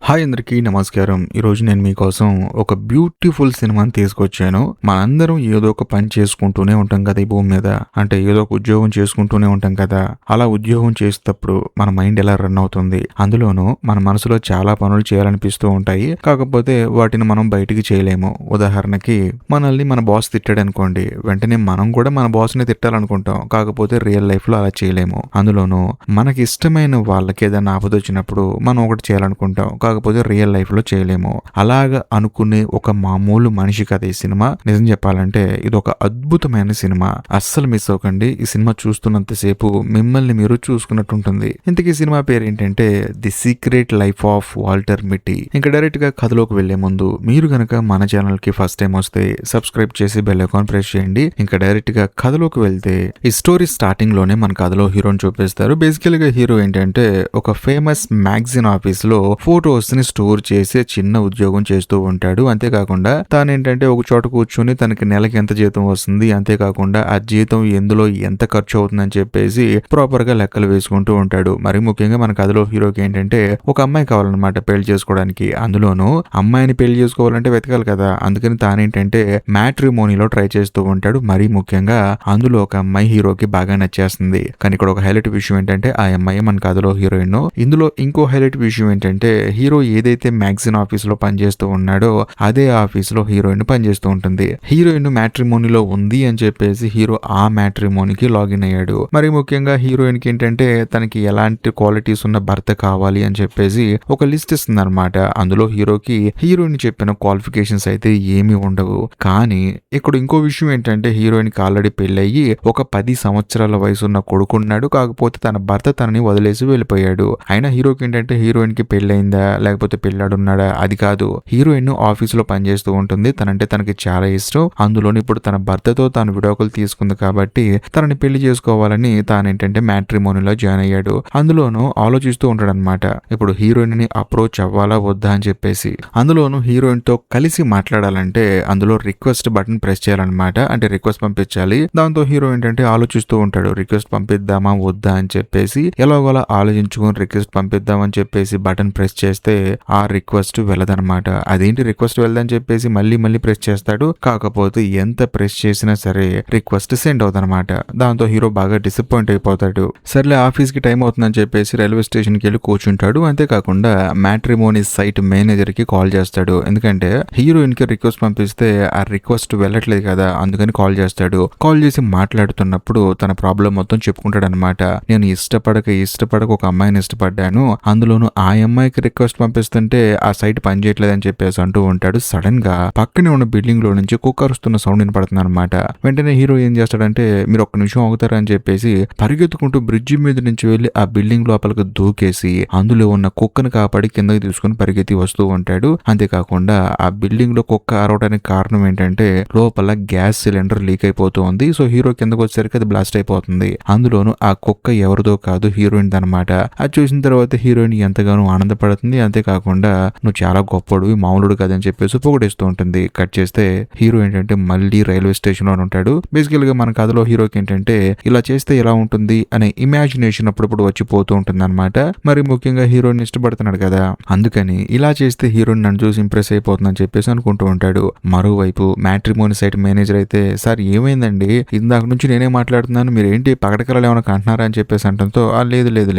Hi అందరికీ నమస్కారం. ఈరోజు నేను మీకోసం ఒక బ్యూటిఫుల్ సినిమాని తీసుకొచ్చాను. మనందరం ఏదో ఒక పని చేసుకుంటూనే ఉంటాం కదా ఈ భూమి మీద. అంటే ఏదో ఒక ఉద్యోగం చేసుకుంటూనే ఉంటాం కదా. అలా ఉద్యోగం చేసేటప్పుడు మన మైండ్ ఎలా రన్ అవుతుంది. అందులోనూ మన మనసులో చాలా పనులు చేయాలనిపిస్తూ ఉంటాయి. కాకపోతే వాటిని మనం బయటికి చేయలేము. ఉదాహరణకి మనల్ని మన బాస్ తిట్టాడు అనుకోండి. వెంటనే మనం కూడా మన బాస్ని తిట్టాలనుకుంటాం. కాకపోతే రియల్ లైఫ్ లో అలా చేయలేము. అందులోనూ మనకి ఇష్టమైన వాళ్ళకి ఏదైనా ఆపద వచ్చినప్పుడు మనం ఒకటి చేయాలనుకుంటాం. కాకపోతే రియల్ లైఫ్ లో చేయలేము. అలాగ అనుకునే ఒక మామూలు మనిషి కథ ఈ సినిమా. నిజం చెప్పాలంటే ఇది ఒక అద్భుతమైన సినిమా. అస్సలు మిస్ అవ్వకండి. ఈ సినిమా చూస్తున్నంతసేపు మిమ్మల్ని మీరు చూసుకున్నట్టు ఉంటుంది. ఇంతకీ సినిమా పేరు ఏంటంటే the secret life of Walter Mitty. ఇంకా డైరెక్ట్ గా కథలోకి వెళ్లే ముందు మీరు గనక మన ఛానల్ కి ఫస్ట్ టైం వస్తే సబ్స్క్రైబ్ చేసి బెల్ ఐకాన్ ప్రెస్ చేయండి. ఇంకా డైరెక్ట్ గా కథలోకి వెళ్తే ఈ స్టోరీ స్టార్టింగ్ లోనే మన కథలో హీరోని చూపిస్తారు. బేసికల్ గా హీరో ఏంటంటే ఒక ఫేమస్ మ్యాగజైన్ ఆఫీస్ లో ఫోటోస్ ని స్టోర్ చేసే చిన్న ఉద్యోగం చేస్తూ ఉంటాడు. అంతేకాకుండా తానేంటంటే ఒక చోట కూర్చొని తనకి నెలకి ఎంత జీతం వస్తుంది, అంతేకాకుండా ఆ జీతం ఎందులో ఎంత ఖర్చు అవుతుందని చెప్పేసి ప్రాపర్ గా లెక్కలు వేసుకుంటూ ఉంటాడు. మరి ముఖ్యంగా మన కథలో హీరోకి ఏంటంటే ఒక అమ్మాయి కావాలన్నమాట పెళ్లి చేసుకోవడానికి. అందులోనూ అమ్మాయిని పెళ్లి చేసుకోవాలంటే వెతకాలి కదా. అందుకని తానేంటంటే మ్యాట్రిమోనీలో ట్రై చేస్తూ ఉంటాడు. మరీ ముఖ్యంగా అందులో ఒక అమ్మాయి హీరోకి బాగా నచ్చేస్తుంది. కానీ ఇక్కడ ఒక హైలైట్ విషయం ఏంటంటే ఆ అమ్మాయి మన కథలో హీరోయిన్. ఇందులో ఇంకో హైలైట్ విషయం ఏంటంటే హీరో ఏదైతే మ్యాగజైన్ ఆఫీస్ లో పనిచేస్తూ ఉన్నాడో అదే ఆఫీస్ లో హీరోయిన్ పనిచేస్తూ ఉంటుంది. హీరోయిన్ మ్యాట్రిమోనీలో ఉంది అని చెప్పేసి హీరో ఆ మ్యాట్రిమోనీకి లాగిన్ అయ్యాడు. మరి ముఖ్యంగా హీరోయిన్ కి ఏంటంటే తనకి ఎలాంటి క్వాలిటీస్ ఉన్న భర్త కావాలి అని చెప్పేసి ఒక లిస్ట్ ఇస్తుంది అనమాట. అందులో హీరోకి హీరోయిన్ చెప్పిన క్వాలిఫికేషన్స్ అయితే ఏమీ ఉండవు. కానీ ఇక్కడ ఇంకో విషయం ఏంటంటే హీరోయిన్ కి ఆల్రెడీ పెళ్ళయ్యి ఒక 10 సంవత్సరాల వయసు ఉన్న కొడుకున్నాడు. కాకపోతే తన భర్త తనని వదిలేసి వెళ్ళిపోయాడు. అయినా హీరోకి ఏంటంటే హీరోయిన్ కి పెళ్ళయిందా లేకపోతే పెళ్ళాడున్నాడా అది కాదు. హీరోయిన్ ఆఫీస్ లో పనిచేస్తూ ఉంటుంది. తనంటే తనకి చాలా ఇష్టం. అందులోని ఇప్పుడు తన భర్తతో తాను విడాకులు తీసుకుంది కాబట్టి తనని పెళ్లి చేసుకోవాలని తానేంటంటే మ్యాట్రిమోనీలో జాయిన్ అయ్యాడు. అందులోనూ ఆలోచిస్తూ ఉంటాడు అనమాట. ఇప్పుడు హీరోయిన్ ని అప్రోచ్ అవ్వాలా వద్దా అని చెప్పేసి. అందులోనూ హీరోయిన్ తో కలిసి మాట్లాడాలంటే అందులో రిక్వెస్ట్ బటన్ ప్రెస్ చేయాలన్నమాట. అంటే రిక్వెస్ట్ పంపించాలి. దాంతో హీరో ఏంటంటే ఆలోచిస్తూ ఉంటాడు. రిక్వెస్ట్ పంపిద్దామా వద్దా అని చెప్పేసి ఎలాగోలా ఆలోచించుకొని రిక్వెస్ట్ పంపిద్దామని చెప్పేసి బటన్ ప్రెస్ చేస్తే ఆ రిక్వెస్ట్ వెళ్ళదనమాట. అదేంటి రిక్వెస్ట్ వెళ్ళదని చెప్పేసి మళ్ళీ ప్రెస్ చేస్తాడు. కాకపోతే ఎంత ప్రెస్ చేసినా సరే రిక్వెస్ట్ సెండ్ అవుతుందన్నమాట. దాంతో హీరో బాగా డిసప్పాయింట్ అయిపోతాడు. సర్లే ఆఫీస్ కి టైం అవుతుందని చెప్పేసి రైల్వే స్టేషన్ కి వెళ్ళి కూర్చుంటాడు. అంతేకాకుండా మ్యాట్రిమోనీ సైట్ మేనేజర్ కి కాల్ చేస్తాడు. ఎందుకంటే హీరోయిన్ కి రిక్వెస్ట్ పంపిస్తే ఆ రిక్వెస్ట్ వెళ్ళట్లేదు కదా, అందుకని కాల్ చేస్తాడు. కాల్ చేసి మాట్లాడుతున్నప్పుడు తన ప్రాబ్లం మొత్తం చెప్పుకుంటాడు అనమాట. నేను ఇష్టపడక ఒక అమ్మాయిని ఇష్టపడ్డాను. అందులోనూ ఆ అమ్మాయికి రిక్వెస్ట్ పంపిస్తుంటే ఆ సైట్ పనిచేయట్లేదని చెప్పేసి అంటూ ఉంటాడు. సడన్ గా పక్కనే ఉన్న బిల్డింగ్ లో నుంచి కుక్క అరుస్తున్న సౌండ్ వినపడుతుంది అనమాట. వెంటనే హీరో ఏం చేస్తాడంటే మీరు ఒక్క నిమిషం ఆగుతారా అని చెప్పేసి పరిగెత్తుకుంటూ బ్రిడ్జి మీద నుంచి వెళ్లి ఆ బిల్డింగ్ లోపలికి దూకేసి అందులో ఉన్న కుక్కను కాపాడి కిందకి తీసుకుని పరిగెత్తి వస్తూ ఉంటాడు. అంతేకాకుండా ఆ బిల్డింగ్ లో కుక్క అరవడానికి కారణం ఏంటంటే లోపల గ్యాస్ సిలిండర్ లీక్ అయిపోతూ ఉంది. సో హీరో కిందకు వచ్చేసరికి అది బ్లాస్ట్ అయిపోతుంది. అందులోనూ ఆ కుక్క ఎవరిదో కాదు హీరోయిన్ అనమాట. అది చూసిన తర్వాత హీరోయిన్ ఎంతగానో ఆనందపడుతుంది. అంతేకాకుండా నువ్వు చాలా గొప్పడు మామూలుడు కదని చెప్పేసి పొగిడేస్తూ ఉంటుంది. కట్ చేస్తే హీరో ఏంటంటే మళ్ళీ రైల్వే స్టేషన్ లో ఉంటాడు. బేసికల్ గా మన కథలో హీరోకి ఏంటంటే ఇలా చేస్తే ఎలా ఉంటుంది అనే ఇమాజినేషన్ అప్పుడప్పుడు వచ్చిపోతూ ఉంటుంది అనమాట. మరి ముఖ్యంగా హీరోయిన్ ఇష్టపడుతున్నాడు కదా, అందుకని ఇలా చేస్తే హీరోయిన్ నన్ను చూసి ఇంప్రెస్ అయిపోతుందని చెప్పేసి అనుకుంటూ ఉంటాడు. మరోవైపు మ్యాట్రిమోనీ సైట్ మేనేజర్ అయితే సార్ ఏమైందండి, ఇందాక నుంచి నేనే మాట్లాడుతున్నాను, మీరు ఏంటి పగడకరాలు ఏమైనా కంటున్నారా అని చెప్పేసి అంటంతో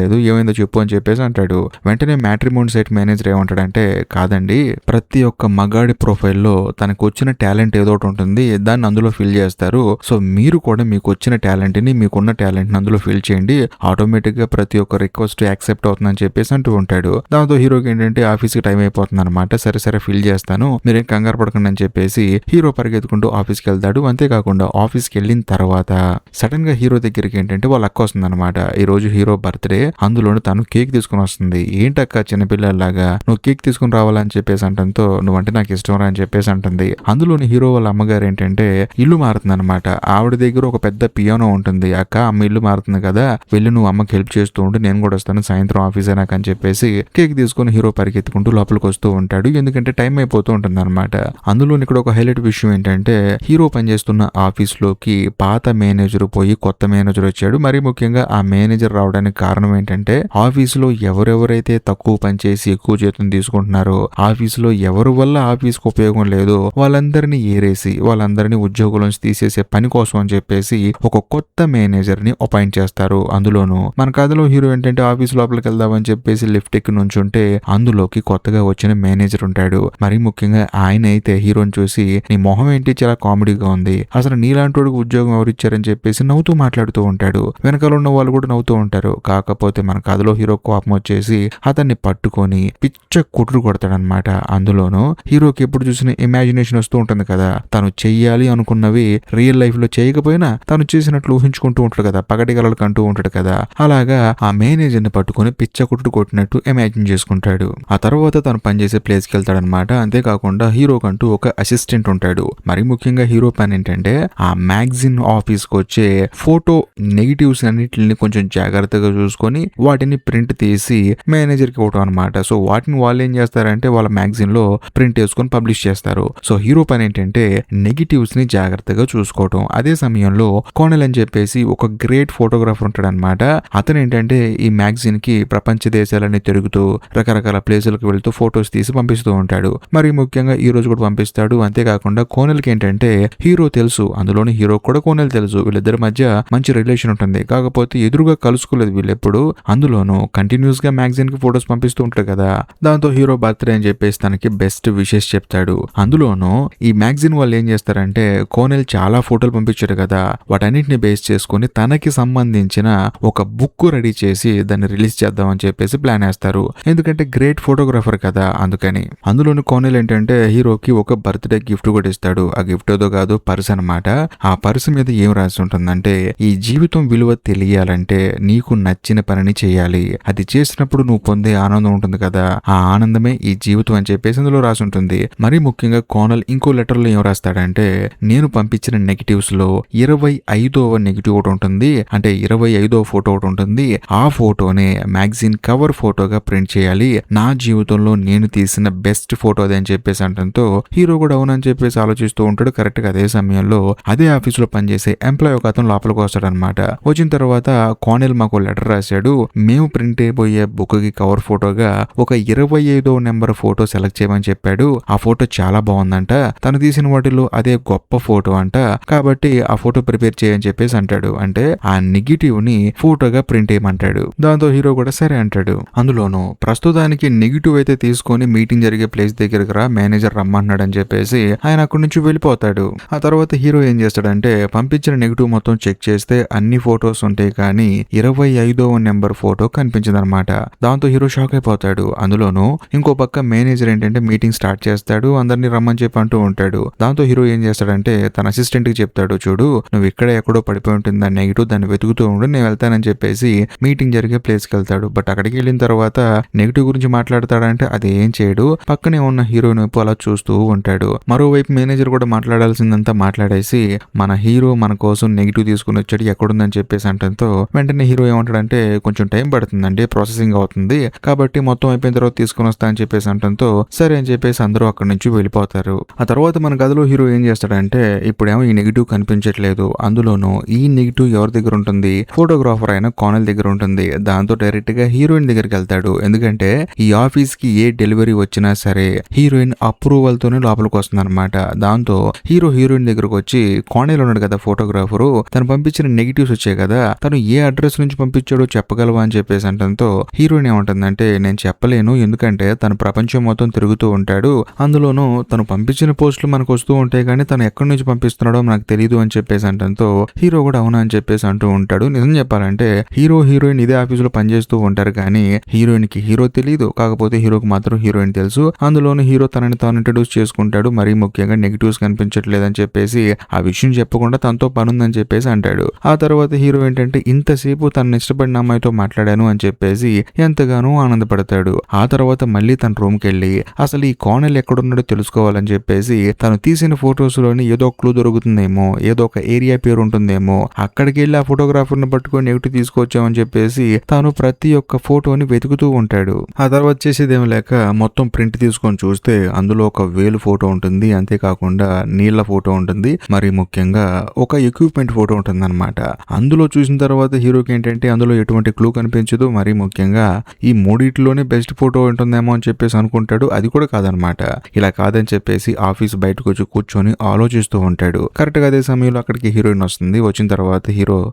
లేదు ఏమైందో చెప్పు అని చెప్పేసి అంటాడు. వెంటనే మ్యాట్రిమోనీ సైట్ మేనేజర్ ఏమంటాడంటే కాదండి, ప్రతి ఒక్క మగాడి ప్రొఫైల్లో తనకు వచ్చిన టాలెంట్ ఏదో ఒకటి ఉంటుంది, దాన్ని అందులో ఫిల్ చేస్తారు. సో మీరు కూడా మీకు వచ్చిన టాలెంట్ ని మీకున్న టాలెంట్ ని అందులో ఫిల్ చేయండి, ఆటోమేటిక్ గా ప్రతి ఒక్క రిక్వెస్ట్ యాక్సెప్ట్ అవుతుందని చెప్పేసి అంటూ ఉంటాడు. దాంతో హీరోకి ఏంటంటే ఆఫీస్ కి టైం అయిపోతుంది అనమాట. సరే ఫిల్ చేస్తాను, మీరేం కంగారు పడకండి అని చెప్పేసి హీరో పరిగెత్తుకుంటూ ఆఫీస్ కి వెళ్తాడు. అంతేకాకుండా ఆఫీస్ కి వెళ్ళిన తర్వాత సడన్ గా హీరో దగ్గరికి ఏంటంటే వాళ్ళ అక్క వస్తుంది అనమాట. ఈ రోజు హీరో బర్త్డే, అందులోనే తను కేక్ తీసుకుని వస్తుంది. ఏంటక్క చిన్నపిల్లలాగా నువ్వు కేక్ తీసుకుని రావాలని చెప్పేసి అంటంతో నువ్వంటే నాకు ఇష్టం రా అని చెప్పేసి అంటుంది. అందులోని హీరో వాళ్ళ అమ్మగారు ఏంటంటే ఇల్లు మారుతుంది అనమాట. ఆవిడ దగ్గర ఒక పెద్ద పియానో ఉంటుంది. అక్క అమ్మ ఇల్లు మారుతుంది కదా, వెళ్ళి నువ్వు అమ్మకి హెల్ప్ చేస్తూ ఉంటే నేను కూడా వస్తాను సాయంత్రం ఆఫీస్ అయినాక అని చెప్పేసి కేక్ తీసుకుని హీరో పరిగెత్తుకుంటూ లోపలికి వస్తూ ఉంటాడు. ఎందుకంటే టైం అయిపోతూ ఉంటుంది అనమాట. అందులో ఇక్కడ ఒక హైలైట్ విషయం ఏంటంటే హీరో పనిచేస్తున్న ఆఫీస్ లోకి పాత మేనేజర్ పోయి కొత్త మేనేజర్ వచ్చాడు. మరి ముఖ్యంగా ఆ మేనేజర్ రావడానికి కారణం ఏంటంటే ఆఫీస్ లో ఎవరెవరైతే తక్కువ పనిచేసి ఎక్కువ జీతం తీసుకుంటున్నారో, ఆఫీసులో ఎవరి వల్ల ఆఫీస్కి ఉపయోగం లేదు వాళ్ళందరినీ ఏరేసి వాళ్ళందరినీ ఉద్యోగులోంచి తీసేసే పని కోసం అని చెప్పేసి ఒక కొత్త మేనేజర్ ని అపాయింట్ చేస్తారు. అందులోను మన కథలో హీరో ఏంటంటే ఆఫీస్ లోపలికి వెళ్దామని చెప్పేసి లిఫ్ట్ ఎక్కి నుంచుంటే అందులోకి కొత్తగా వచ్చిన మేనేజర్ ఉంటాడు. మరీ ముఖ్యంగా ఆయన అయితే హీరోని చూసి నీ మొహం ఏంటి చాలా కామెడీగా ఉంది, అసలు నీలాంటి వాడికి ఉద్యోగం ఎవరిచ్చారని చెప్పేసి నవ్వుతూ మాట్లాడుతూ ఉంటాడు. వెనకాల ఉన్న వాళ్ళు కూడా నవ్వుతూ ఉంటారు. కాకపోతే మన కథలో హీరో కోపం వచ్చేసి అతన్ని పట్టుకొని పిచ్చ కుట్రు కొడతాడనమాట. అందులోనూ హీరోకి ఎప్పుడు చూసిన ఇమాజినేషన్ వస్తూ ఉంటుంది కదా, తను చెయ్యాలి అనుకున్నవి రియల్ లైఫ్ లో చేయకపోయినా తను చేసినట్లు ఊహించుకుంటూ ఉంటాడు కదా, పగటి కలలు కంటూ ఉంటాడు కదా, అలాగా ఆ మేనేజర్ ని పట్టుకొని పిచ్చ కుట్టు కొట్టినట్టు ఇమాజిన్ చేసుకుంటాడు. ఆ తర్వాత తను పనిచేసే ప్లేస్ కి వెళ్తాడనమాట. అంతేకాకుండా హీరో కంటూ ఒక అసిస్టెంట్ ఉంటాడు. మరి ముఖ్యంగా హీరో పని ఏంటంటే ఆ మ్యాగజైన్ ఆఫీస్ కి వచ్చే ఫోటో నెగిటివ్స్ అన్నిటిని కొంచెం జాగ్రత్తగా చూసుకొని వాటిని ప్రింట్ తీసి మేనేజర్ కి ఇవ్వడం అనమాట. సో వాటిని వాళ్ళు ఏం చేస్తారంటే వాళ్ళ మ్యాగజైన్ లో ప్రింట్ వేసుకొని పబ్లిష్ చేస్తారు. సో హీరో పని ఏంటంటే నెగిటివ్స్ ని జాగ్రత్తగా చూసుకోవటం. అదే సమయంలో కోనెల్ అని చెప్పేసి ఒక గ్రేట్ ఫోటోగ్రాఫర్ ఉంటాడు అనమాట. అతను ఏంటంటే ఈ మ్యాగజైన్ కి ప్రపంచ దేశాలన్నీ తిరుగుతూ రకరకాల ప్లేసులకు వెళ్తూ ఫొటోస్ తీసి పంపిస్తూ ఉంటాడు. మరి ముఖ్యంగా ఈ రోజు కూడా పంపిస్తాడు. అంతేకాకుండా కోనెల్కి ఏంటంటే హీరో తెలుసు, అందులోని హీరో కూడా కోనెల్ తెలుసు, వీళ్ళిద్దరి మధ్య మంచి రిలేషన్ ఉంటుంది. కాకపోతే ఎదురుగా కలుసుకోలేదు వీళ్ళెప్పుడు. అందులోనూ కంటిన్యూస్ గా మ్యాగజైన్ కి ఫొటోస్ పంపిస్తూ ఉంటాడు కదా, దాంతో హీరో బర్త్డే అని చెప్పేసి తనకి బెస్ట్ విషెస్ చెప్తాడు. అందులోనూ ఈ మ్యాగజైన్ వాళ్ళు ఏం చేస్తారంటే కోనెల్ చాలా ఫోటోలు పంపించాడు కదా, వాటన్నిటిని బేస్ చేసుకుని తనకి సంబంధించిన ఒక బుక్ రెడీ చేసి దాన్ని రిలీజ్ చేద్దామని చెప్పేసి ప్లాన్ వేస్తారు. ఎందుకంటే గ్రేట్ ఫోటోగ్రాఫర్ కదా అందుకని. అందులోని కోనెల్ ఏంటంటే హీరోకి ఒక బర్త్డే గిఫ్ట్ కూడా ఇస్తాడు. ఆ గిఫ్ట్ ఏదో కాదు, పర్స్ అనమాట. ఆ పర్స్ మీద ఏం రాసి ఉంటుందంటే ఈ జీవితం విలువ తెలియాలంటే నీకు నచ్చిన పనిని చేయాలి, అది చేసినప్పుడు నువ్వు పొందే ఆనందం ఉంటుంది కదా, ఆ ఆనందమే ఈ జీవితం అని చెప్పేసి అందులో రాసి ఉంటుంది. మరి ముఖ్యంగా కోనెల్ ఇంకో లెటర్ లో ఏం రాస్తాడంటే నేను పంపించిన నెగిటివ్స్ లో 25వ నెగిటివ్ ఒకటి ఉంటుంది, అంటే 25వ ఫోటో ఒకటి ఉంటుంది. ఆ ఫోటోనే మ్యాగజైన్ కవర్ ఫోటోగా ప్రింట్ చేయాలి, నా జీవితంలో నేను తీసిన బెస్ట్ ఫోటో అదే అని చెప్పేసి అంటంతో హీరో కూడా అవునని చెప్పేసి ఆలోచిస్తూ ఉంటాడు. కరెక్ట్ గా అదే సమయంలో అదే ఆఫీస్ లో పనిచేసే ఎంప్లాయ్ ఒక అతను లోపలికి వస్తాడనమాట. వచ్చిన తర్వాత కోనెల్ మాకు లెటర్ రాశాడు, మేము ప్రింట్ అయిపోయే బుక్ కి కవర్ ఫోటోగా ఒక 25వ నెంబర్ ఫోటో సెలెక్ట్ చేయమని చెప్పాడు. ఆ ఫోటో చాలా బాగుందంట, తను తీసిన వాటిలో అదే గొప్ప ఫోటో అంట, కాబట్టి ఆ ఫోటో ప్రిపేర్ చేయని చెప్పేసి అంటాడు. అంటే ఆ నెగిటివ్ ని ఫోటోగా ప్రింట్ చేయమంటాడు. దాంతో హీరో కూడా సరే అంటాడు. అందులోనూ ప్రస్తుతానికి నెగిటివ్ అయితే తీసుకొని మీటింగ్ జరిగే ప్లేస్ దగ్గరకు రా, మేనేజర్ రమ్మన్నాడు అని చెప్పేసి ఆయన అక్కడి నుంచి వెళ్ళిపోతాడు. ఆ తర్వాత హీరో ఏం చేస్తాడంటే పంపించిన నెగిటివ్ మొత్తం చెక్ చేస్తే అన్ని ఫొటోస్ ఉంటాయి కానీ 25వ నెంబర్ ఫోటో కనిపించదనమాట. దాంతో హీరో షాక్ అయిపోతాడు. అందులోనూ ఇంకో పక్క మేనేజర్ ఏంటంటే మీటింగ్ స్టార్ట్ చేస్తాడు, అందరినీ రమ్మని చెప్పి అంటూ ఉంటాడు. దాంతో హీరో ఏం చేస్తాడంటే తన అసిస్టెంట్ కి చెప్తాడు, చూడు నువ్వు ఇక్కడ ఎక్కడో పడిపోయి ఉంటుంది దాని నెగిటివ్, దాన్ని వెతుకుతూ ఉండు, నేను వెళ్తానని చెప్పేసి మీటింగ్ జరిగే ప్లేస్ కి వెళ్తాడు. బట్ అక్కడికి వెళ్ళిన తర్వాత నెగిటివ్ గురించి మాట్లాడతాడంటే అది ఏం చేయడు, పక్కనే ఉన్న హీరోయిన్ వైపు అలా చూస్తూ ఉంటాడు. మరోవైపు మేనేజర్ కూడా మాట్లాడాల్సిందంతా మాట్లాడేసి మన హీరో మన కోసం నెగిటివ్ తీసుకుని వచ్చాడు, ఎక్కడుందని చెప్పేసి అంటంతో వెంటనే హీరో ఏమంటాడంటే కొంచెం టైం పడుతుందండి, ప్రాసెసింగ్ అవుతుంది, కాబట్టి మొత్తం అయిపోయిన తర్వాత తీసుకుని వస్తా అని చెప్పేసి అంటంతో సరే అని చెప్పేసి అందరూ అక్కడి నుంచి వెళ్ళిపోతారు. ఆ తర్వాత మన కథలో హీరో ఏం చేస్తాడంటే ఇప్పుడేమో ఈ నెగిటివ్ కనిపించట్లేదు, అందులోనూ ఈ నెగిటివ్ ఎవరి దగ్గర ఉంటుంది, ఫోటోగ్రాఫర్ అయిన కోనెల్ దగ్గర ఉంటుంది. దాంతో డైరెక్ట్ గా హీరోయిన్ దగ్గరికి వెళ్తాడు. ఎందుకంటే ఈ ఆఫీస్ కి ఏ డెలివరీ వచ్చినా సరే హీరోయిన్ అప్రూవల్ తోనే లోపలికి వస్తుంది అనమాట. దాంతో హీరోయిన్ దగ్గరకు వచ్చి కోనెల్ ఉన్నాడు కదా ఫోటోగ్రాఫరు, తను పంపించిన నెగిటివ్స్ వచ్చాయి కదా, తను ఏ అడ్రస్ నుంచి పంపించాడో చెప్పగలవా అని చెప్పేసి అంటంతో హీరోయిన్ ఏమంటుందంటే నేను చెప్పలేను, ఎందుకంటే తను ప్రపంచం మొత్తం తిరుగుతూ ఉంటాడు, అందులోనూ తను పంపించిన పోస్టులు మనకు వస్తూ ఉంటాయి కానీ తను ఎక్కడి నుంచి పంపిస్తున్నాడో మనకు తెలియదు అని చెప్పేసి అంటంతో హీరో కూడా అవునా అని చెప్పేసి అంటూ ఉంటాడు. నిజం చెప్పాలంటే హీరోయిన్ ఇదే ఆఫీసులో పనిచేస్తూ ఉంటారు కానీ హీరోయిన్ కి హీరో తెలియదు, కాకపోతే హీరోకి మాత్రం హీరోయిన్ తెలుసు. అందులోనూ హీరో తనని తాను ఇంట్రడ్యూస్ చేసుకుంటాడు. మరీ ముఖ్యంగా నెగిటివ్స్ కనిపించట్లేదని చెప్పేసి ఆ విషయం చెప్పకుండా తనతో పనుందని చెప్పేసి అంటాడు. ఆ తర్వాత హీరో ఏంటంటే ఇంతసేపు తనని ఇష్టపడిన అమ్మాయితో మాట్లాడాను అని చెప్పేసి ఎంతగానో ఆనందపడతాడు. ఆ తర్వాత మళ్ళీ తన రూమ్ కి వెళ్ళి అసలు ఈ కోనెల్ ఎక్కడున్నాడో తెలుసుకోవాలని చెప్పేసి తను తీసిన ఫొటోస్ లోని ఏదో క్లూ దొరుకుతుందేమో, ఏదో ఒక ఏరియా పేరు ఉంటుందేమో, అక్కడికి వెళ్ళి ఆ ఫోటోగ్రాఫర్ ని పట్టుకొని నెగిటివ్ తీసుకొచ్చామని చెప్పేసి తాను ప్రతి ఒక్క ఫోటోని వెతుకుతూ ఉంటాడు. ఆ తర్వాత చేసేదేమో లేక మొత్తం ప్రింట్ తీసుకొని చూస్తే అందులో ఒక వేలు ఫోటో ఉంటుంది, అంతేకాకుండా నీళ్ల ఫోటో ఉంటుంది, మరి ముఖ్యంగా ఒక ఎక్విప్మెంట్ ఫోటో ఉంటుంది అనమాట. అందులో చూసిన తర్వాత హీరోకి ఏంటంటే అందులో ఎటువంటి క్లూ కనిపించదు. మరి ముఖ్యంగా ఈ మూడిట్లోనే బెస్ట్ లేటెస్ట్ ఫోటో ఉంటుందేమో అని చెప్పేసి అనుకుంటాడు. అది కూడా కాదనమాట. ఇలా కాదని చెప్పేసి ఆఫీస్ బయటకు వచ్చి కూర్చొని ఆలోచిస్తూ ఉంటాడు. కరెక్ట్ గా అదే సమయంలో అక్కడికి హీరోయిన్ వస్తుంది. వచ్చిన తర్వాత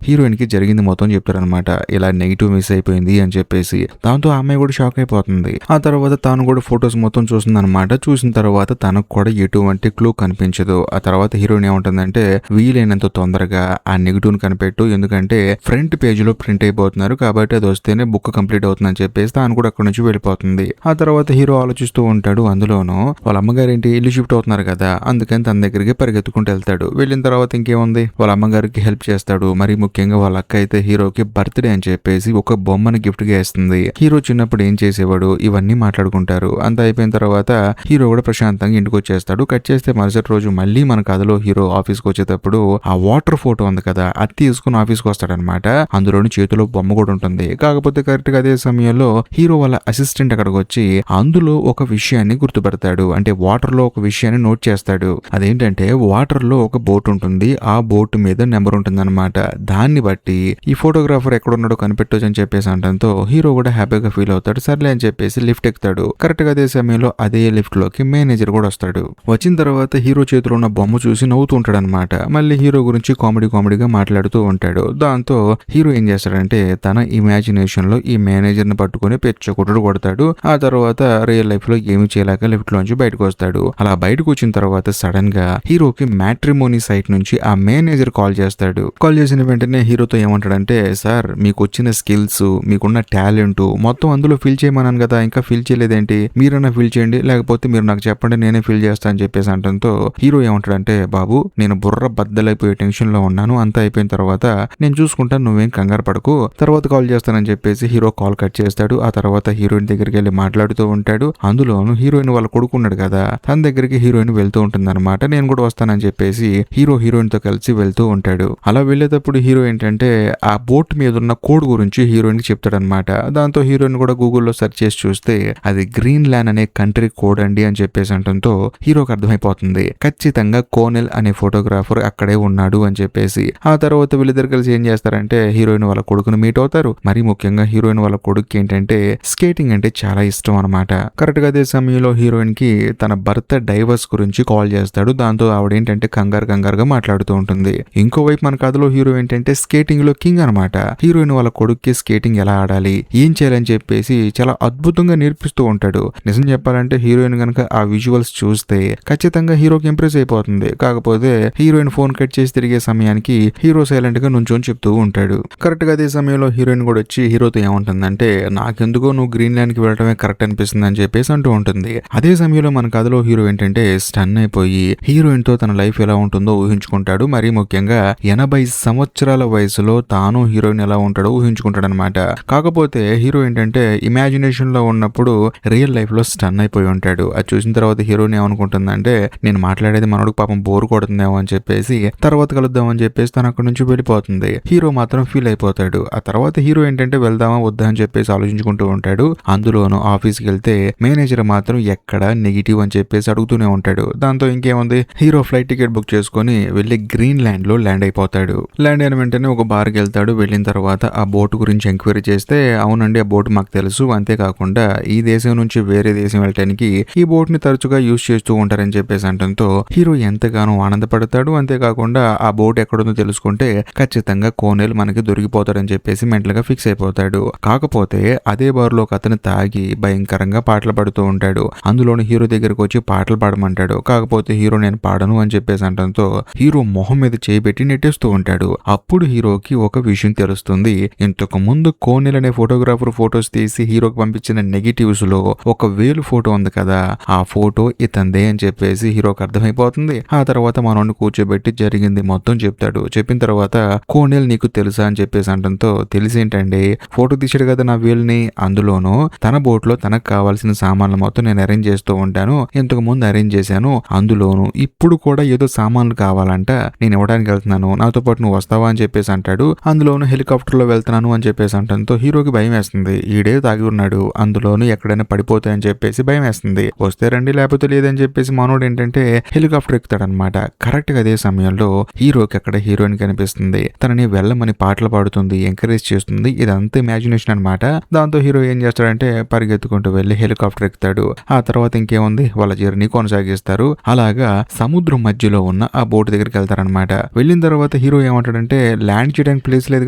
హీరోయిన్ కి జరిగింది మొత్తం చెప్తారనమాట. ఇలా నెగిటివ్ మిస్ అయిపోయింది అని చెప్పేసి. దాంతో ఆ అమ్మాయి కూడా షాక్ అయిపోతుంది. ఆ తర్వాత తాను కూడా ఫొటోస్ మొత్తం చూస్తుంది అనమాట. చూసిన తర్వాత తనకు కూడా ఎటువంటి క్లూ కనిపించదు. ఆ తర్వాత హీరోయిన్ ఏముంటుందంటే వీలైనంత తొందరగా ఆ నెగిటివ్ కనిపెట్టు, ఎందుకంటే ఫ్రంట్ పేజ్ లో ప్రింట్ అయిపోతున్నారు కాబట్టి అది వస్తేనే బుక్ కంప్లీట్ అవుతుందని చెప్పేసి తాను కూడా అక్కడ నుంచి వెళ్ళిపోతుంది. ఆ తర్వాత హీరో ఆలోచిస్తూ ఉంటాడు. అందులోనూ వాళ్ళ అమ్మగారు ఏంటి ఇల్లు షిఫ్ట్ అవుతున్నారు కదా, అందుకని తన దగ్గరికి పరిగెత్తుకుంటూ వెళ్తాడు. వెళ్ళిన తర్వాత ఇంకేముంది, వాళ్ళ అమ్మగారికి హెల్ప్ చేస్తాడు. మరి ముఖ్యంగా వాళ్ళ అక్క అయితే హీరోకి బర్త్డే అని చెప్పేసి ఒక బొమ్మను గిఫ్ట్ గా ఇస్తుంది. హీరో చిన్నప్పుడు ఏం చేసేవాడు ఇవన్నీ మాట్లాడుకుంటారు. అంత అయిపోయిన తర్వాత హీరో కూడా ప్రశాంతంగా ఇంటికి వచ్చేస్తాడు. కట్ చేస్తే మరుసటి రోజు మళ్ళీ మన కథలో హీరో ఆఫీస్కి వచ్చేటప్పుడు ఆ వాటర్ ఫోటో ఉంది కదా అది తీసుకుని ఆఫీస్కి వస్తాడనమాట. అందులోని చేతిలో బొమ్మ కూడా ఉంటుంది. కాకపోతే కరెక్ట్ గా అదే సమయంలో హీరో వాళ్ళ అసిస్టెంట్ అక్కడికి వచ్చి అందులో ఒక విషయాన్ని గుర్తుపెడతాడు. అంటే వాటర్ లో ఒక విషయాన్ని నోట్ చేస్తాడు. అదేంటంటే వాటర్ లో ఒక బోట్ ఉంటుంది. ఆ బోట్ మీద నెంబర్ ఉంటుంది అనమాట. దాన్ని బట్టి ఈ ఫోటోగ్రాఫర్ ఎక్కడున్నాడో కనిపెట్టొచ్చు అని చెప్పేసి అనడంతో హీరో కూడా హ్యాపీగా ఫీల్ అవుతాడు. సర్లే అని చెప్పేసి లిఫ్ట్ ఎక్కుతాడు. కరెక్ట్ గా అదే సమయంలో అదే లిఫ్ట్ లోకి మేనేజర్ కూడా వస్తాడు. వచ్చిన తర్వాత హీరో చేతిలో ఉన్న బొమ్మ చూసి నవ్వుతూ ఉంటాడు అనమాట. మళ్ళీ హీరో గురించి కామెడీగా మాట్లాడుతూ ఉంటాడు. దాంతో హీరో ఏం చేస్తాడంటే తన ఇమాజినేషన్ లో ఈ మేనేజర్ ని పట్టుకుని పెచ్చకుట్టుడు కొడతాడు. ఆ తర్వాత రియల్ లైఫ్ లో ఏమి చేయలేక లిఫ్ట్ లోంచి బయటకు వస్తాడు. అలా బయటకు వచ్చిన తర్వాత సడన్ గా హీరోకి మ్యాట్రిమోనీ సైట్ నుంచి ఆ మేనేజర్ కాల్ చేస్తాడు. కాల్ చేసిన వెంటనే హీరోతో ఏమంటాడంటే సార్ మీకు వచ్చిన స్కిల్స్ మీకున్న టాలెంట్ మొత్తం అందులో ఫిల్ చేయమన్నాను కదా, ఇంకా ఫిల్ చేయలేదేంటి, మీరన్నా ఫిల్ చేయండి లేకపోతే మీరు నాకు చెప్పండి నేనే ఫిల్ చేస్తా అని చెప్పేసి అంటంతో హీరో ఏమంటాడంటే బాబు నేను బుర్ర బద్దలైపోయే టెన్షన్ లో ఉన్నాను, అంతా అయిపోయిన తర్వాత నేను చూసుకుంటాను, నువ్వేం కంగారు పడకు, తర్వాత కాల్ చేస్తానని చెప్పేసి హీరో కాల్ కట్ చేస్తాడు. ఆ తర్వాత హీరోయిన్ దగ్గరికి వెళ్ళి మాట్లాడుతూ ఉంటాడు. అందులోను హీరోయిన్ వాళ్ళ కొడుకున్నాడు కదా తన దగ్గరికి హీరోయిన్ వెళ్తూ ఉంటుంది అనమాట. నేను కూడా వస్తానని చెప్పేసి హీరోయిన్ తో కలిసి వెళ్తూ ఉంటాడు. అలా వెళ్ళేటప్పుడు హీరో ఏంటంటే ఆ బోట్ మీద ఉన్న కోడ్ గురించి హీరోయిన్ కి చెప్తాడనమాట. దాంతో హీరోయిన్ కూడా గూగుల్లో సెర్చ్ చేసి చూస్తే అది గ్రీన్ ల్యాండ్ అనే కంట్రీ కోడ్ అండి అని చెప్పేసి అంటంతో హీరోకి అర్థమైపోతుంది ఖచ్చితంగా కోనెల్ అనే ఫోటోగ్రాఫర్ అక్కడే ఉన్నాడు అని చెప్పేసి. ఆ తర్వాత వీళ్ళిద్దరు కలిసి ఏం చేస్తారంటే హీరోయిన్ వాళ్ళ కొడుకును మీట్ అవుతారు. మరి ముఖ్యంగా హీరోయిన్ వాళ్ళ కొడుకు ఏంటంటే స్కేటింగ్ అంటే చాలా ఇష్టం అనమాట. కరెక్ట్ గా అదే సమయంలో హీరోయిన్ కి తన భర్త డైవర్స్ గురించి కాల్ చేస్తాడు. దాంతో ఆవిడ ఏంటంటే కంగారుగా మాట్లాడుతూ ఉంటుంది. ఇంకోవైపు మన కథలో హీరో ఏంటంటే స్కేటింగ్ లో కింగ్ అనమాట. హీరోయిన్ వాళ్ళ కొడుక్కి స్కేటింగ్ ఎలా ఆడాలి ఏం చేయాలని చెప్పేసి చాలా అద్భుతంగా నేర్పిస్తూ ఉంటాడు. నిజం చెప్పాలంటే హీరోయిన్ గనక ఆ విజువల్స్ చూస్తే ఖచ్చితంగా హీరోకి ఇంప్రెస్ అయిపోతుంది. కాకపోతే హీరోయిన్ ఫోన్ కట్ చేసి తిరిగే సమయానికి హీరో సైలెంట్ గా నుంచొని చెప్తూ ఉంటాడు. కరెక్ట్ గా అదే సమయంలో హీరోయిన్ కూడా వచ్చి హీరోతో ఏమంటుందంటే నాకెందుకో నువ్వు గ్రీన్ ల్యాండ్ కి వెళ్ళడమే కరెక్ట్ అనిపిస్తుంది అని చెప్పేసి అంటూ ఉంటుంది. అదే సమయంలో మన కథలో హీరో ఏంటంటే స్టన్ అయిపోయి హీరోయిన్ తో తన లైఫ్ ఎలా ఉంటుందో ఊహించుకుంటాడు. మరీ ముఖ్యంగా 80 సంవత్సరాల వయసులో తాను హీరోయిన్ ఎలా ఉంటాడో ఊహించుకుంటాడు అనమాట. కాకపోతే హీరో ఏంటంటే ఇమాజినేషన్ లో ఉన్నప్పుడు రియల్ లైఫ్ లో స్టన్ అయిపోయి ఉంటాడు. అది చూసిన తర్వాత హీరోయిన్ ఏమనుకుంటుందంటే నేను మాట్లాడేది మనోడికి పాపం బోర్ కొడుతుందేమో అని చెప్పేసి తర్వాత కలుద్దామని చెప్పేసి తను అక్కడ నుంచి వెళ్ళిపోతుంది. హీరో మాత్రం ఫీల్ అయిపోతాడు. ఆ తర్వాత హీరో ఏంటంటే వెళ్దామా వద్దా అని చెప్పేసి ఆలోచించుకుంటూ ఉంటాడు. అందులోనూ ఆఫీస్కి వెళ్తే మేనేజర్ మాత్రం ఎక్కడ నెగిటివ్ అని చెప్పేసి అడుగుతూనే ఉంటాడు. దాంతో ఇంకేముంది హీరో ఫ్లైట్ టికెట్ బుక్ చేసుకుని వెళ్లి గ్రీన్ ల్యాండ్ లో ల్యాండ్ అయిపోతాడు. ల్యాండ్ అయిన వెంటనే ఒక బార్కి వెళ్తాడు. వెళ్ళిన తర్వాత ఆ బోట్ గురించి ఎంక్వైరీ చేస్తే అవునండి ఆ బోట్ మాకు తెలుసు, అంతేకాకుండా ఈ దేశం నుంచి వేరే దేశం వెళ్ళటానికి ఈ బోట్ ని తరచుగా యూజ్ చేస్తూ ఉంటారని చెప్పేసి అంటంతో హీరో ఎంతగానో ఆనందపడతాడు. అంతేకాకుండా ఆ బోట్ ఎక్కడుందో తెలుసుకుంటే ఖచ్చితంగా కోనేల్ మనకి దొరికిపోతాడని చెప్పేసి మెంటల్ గా ఫిక్స్ అయిపోతాడు. కాకపోతే అదే బార్ లో అతను తాగి భయంకరంగా పాటలు పాడుతూ ఉంటాడు. అందులోని హీరో దగ్గరకు వచ్చి పాటలు పాడమంటాడు. కాకపోతే హీరో నేను పాడను అని చెప్పేసి అంటంతో హీరో మొహం మీద చేపెట్టి నెట్టేస్తూ ఉంటాడు. అప్పుడు హీరోకి ఒక విషయం తెలుస్తుంది. ఇంతకు ముందు కోనెల్ అనే ఫోటోగ్రాఫర్ ఫోటోస్ తీసి హీరోకి పంపించిన నెగిటివ్స్ లో ఒక వేలు ఫోటో ఉంది కదా ఆ ఫోటో ఇతందే అని చెప్పేసి హీరోకి అర్థమైపోతుంది. ఆ తర్వాత మనోడిని కూర్చోబెట్టి జరిగింది మొత్తం చెప్తాడు. చెప్పిన తర్వాత కోనెల్ నీకు తెలుసా అని చెప్పేసి అంటంతో తెలిసేంటండి ఫోటో తీసాడు కదా నా వేలుని, అందులోనూ తన బోట్ లో తనకు కావాల్సిన సామాన్లు మొత్తం నేను అరేంజ్ చేస్తూ ఉంటాను, ఇంతకు ముందు అరేంజ్ చేశాను, అందులోను ఇప్పుడు కూడా ఏదో సామాన్లు కావాలంట నేను ఇవ్వడానికి వెళ్తున్నాను, నాతో పాటు నువ్వు వస్తావా అని చెప్పేసి అంటాడు. అందులోను హెలికాప్టర్ లో వెళ్తున్నాను అని చెప్పేసి అంటంతో హీరోకి భయం వేస్తుంది. ఈడే తాగి ఉన్నాడు, అందులోను ఎక్కడైనా పడిపోతాయని చెప్పేసి భయం వేస్తుంది. వస్తే రండి లేకపోతే లేదని చెప్పేసి మనోడు ఏంటంటే హెలికాప్టర్ ఎక్కుతాడనమాట. కరెక్ట్ గా అదే సమయంలో హీరోకి అక్కడ హీరోయిన్ కనిపిస్తుంది. తనని వెళ్ళమని పాటలు పాడుతుంది, ఎంకరేజ్ చేస్తుంది. ఇదంతా ఇమాజినేషన్ అనమాట. దాంతో హీరో ఏం చేస్తాడంటే చేస్తాడంటే పరిగెత్తుకుంటూ వెళ్లి హెలికాప్టర్ ఎక్కుతాడు. ఆ తర్వాత ఇంకేముంది, వాళ్ళ జర్నీ కొనసాగిస్తారు. అలాగా సముద్రం మధ్యలో ఉన్న ఆ బోట్ దగ్గరికి వెళ్తారనమాట. వెళ్ళిన తర్వాత హీరో ఏమంటాడంటే ల్యాండ్ చేయడానికి ప్లేస్ లేదు